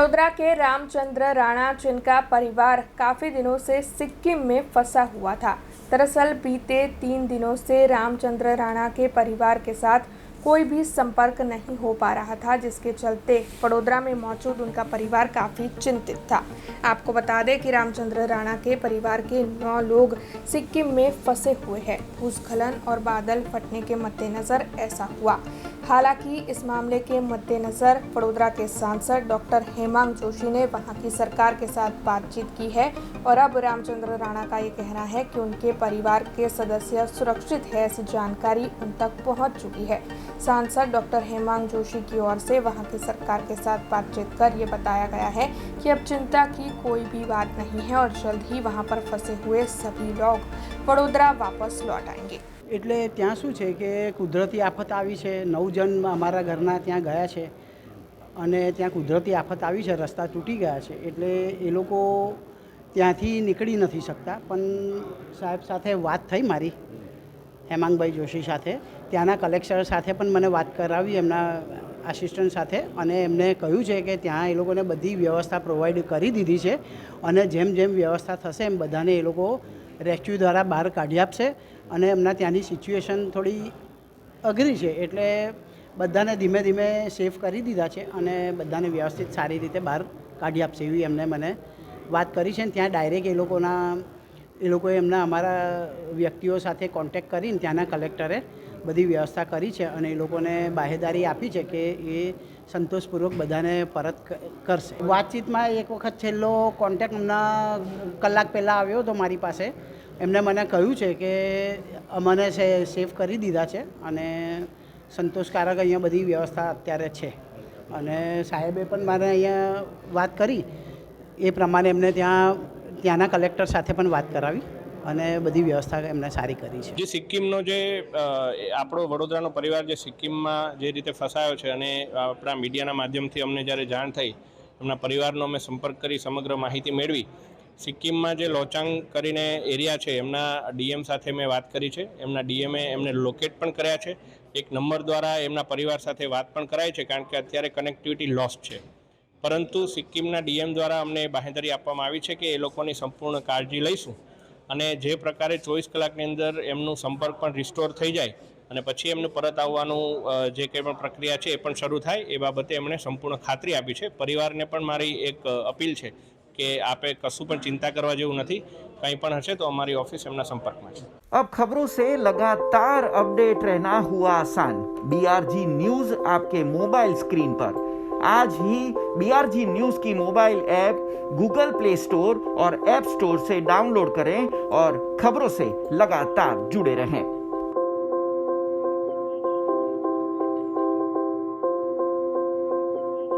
वडोदरा के रामचंद्र राणा, जिनका परिवार काफ़ी दिनों से सिक्किम में फंसा हुआ था। दरअसल बीते 3 दिनों से रामचंद्र राणा के परिवार के साथ कोई भी संपर्क नहीं हो पा रहा था, जिसके चलते वडोदरा में मौजूद उनका परिवार काफ़ी चिंतित था। आपको बता दें कि रामचंद्र राणा के परिवार के 9 लोग सिक्किम में फंसे हुए हैं। भूस्खलन और बादल फटने के मद्देनज़र ऐसा हुआ। हालांकि इस मामले के मद्देनज़र वडोदरा के सांसद डॉक्टर हेमांग जोशी ने वहां की सरकार के साथ बातचीत की है और अब रामचंद्र राणा का ये कहना है कि उनके परिवार के सदस्य सुरक्षित है, ऐसी जानकारी उन तक पहुंच चुकी है। सांसद डॉक्टर हेमांग जोशी की ओर से वहां की सरकार के साथ बातचीत कर ये बताया गया है कि अब चिंता की कोई भी बात नहीं है और जल्द ही वहां पर फंसे हुए सभी लोग वडोदरा वापस लौट आएंगे। એટલે ત્યાં શું છે કે કુદરતી આફત આવી છે, 9 જણ અમારા ઘરના ત્યાં ગયા છે અને ત્યાં કુદરતી આફત આવી છે, રસ્તા તૂટી ગયા છે એટલે એ લોકો ત્યાંથી નીકળી નથી શકતા। પણ સાહેબ સાથે વાત થઈ મારી હેમાંગભાઈ જોશી સાથે, ત્યાંના કલેક્ટર સાથે પણ મને વાત કરાવી એમના આસિસ્ટન્ટ સાથે અને એમને કહ્યું છે કે ત્યાં એ લોકોને બધી વ્યવસ્થા પ્રોવાઈડ કરી દીધી છે અને જેમ જેમ વ્યવસ્થા થશે એમ બધાને એ લોકો રેસ્ક્યુ દ્વારા બહાર કાઢી આપશે અને એમના ત્યાંની સિચ્યુએશન થોડી અઘરી છે એટલે બધાને ધીમે ધીમે સેફ કરી દીધા છે અને બધાને વ્યવસ્થિત સારી રીતે બહાર કાઢી આપશે એવી એમને મને વાત કરી છે। ત્યાં ડાયરેક્ટ એ લોકોએ એમના અમારા વ્યક્તિઓ સાથે કોન્ટેક્ટ કરીને ત્યાંના કલેક્ટરે બધી વ્યવસ્થા કરી છે અને એ લોકોને બાહેદારી આપી છે કે એ સંતોષપૂર્વક બધાને પરત કરશે। વાતચીતમાં એક વખત છેલ્લો કોન્ટેક્ટ હમણાં કલાક પહેલાં આવ્યો હતો મારી પાસે। એમને મને કહ્યું છે કે અમને સેફ કરી દીધા છે અને સંતોષકારક અહીંયા બધી વ્યવસ્થા અત્યારે છે અને સાહેબે પણ મારે અહીંયા વાત કરી એ પ્રમાણે એમને ત્યાંના કલેક્ટર સાથે પણ વાત કરાવી અને બધી વ્યવસ્થા એમને સારી કરી છે। જે સિક્કિમનો જે આપણો વડોદરાનો પરિવાર જે સિક્કિમમાં જે રીતે ફસાયો છે અને આપણા મીડિયાના માધ્યમથી અમને જ્યારે જાણ થઈ, એમના પરિવારનો અમે સંપર્ક કરી સમગ્ર માહિતી મેળવી। સિક્કિમમાં જે લોચાંગ કરીને એરિયા છે એમના ડીએમ સાથે મેં વાત કરી છે। એમના ડીએમએ એમને લોકેટ પણ કર્યા છે। એક નંબર દ્વારા એમના પરિવાર સાથે વાત પણ કરાય છે કારણ કે અત્યારે કનેક્ટિવિટી લોસ્ટ છે, પરંતુ સિક્કિમના ડીએમ દ્વારા અમને બાહેંધરી આપવામાં આવી છે કે એ લોકોની સંપૂર્ણ કાળજી લઈશું અને જે પ્રકારે 24 કલાકની અંદર એમનું સંપર્ક પણ રિસ્ટોર થઈ જાય અને પછી એમનું પરત આવવાનું જે કંઈ પણ પ્રક્રિયા છે એ પણ શરૂ થાય એ બાબતે એમણે સંપૂર્ણ ખાતરી આપી છે। પરિવારને પણ મારી એક અપીલ છે કે આપે કશું પણ चिंता करवा જેવું નથી, કંઈ પણ હશે તો અમારી ઓફિસ એમના સંપર્કમાં છે। अब खबरों से लगातार अपडेट रहना हुआ आसान। BRG न्यूज आपके मोबाइल स्क्रीन पर आज ही BRG न्यूज की mobile app Google play store और ऐप स्टोर से डाउनलोड करें और खबरों से लगातार जुड़े रहें।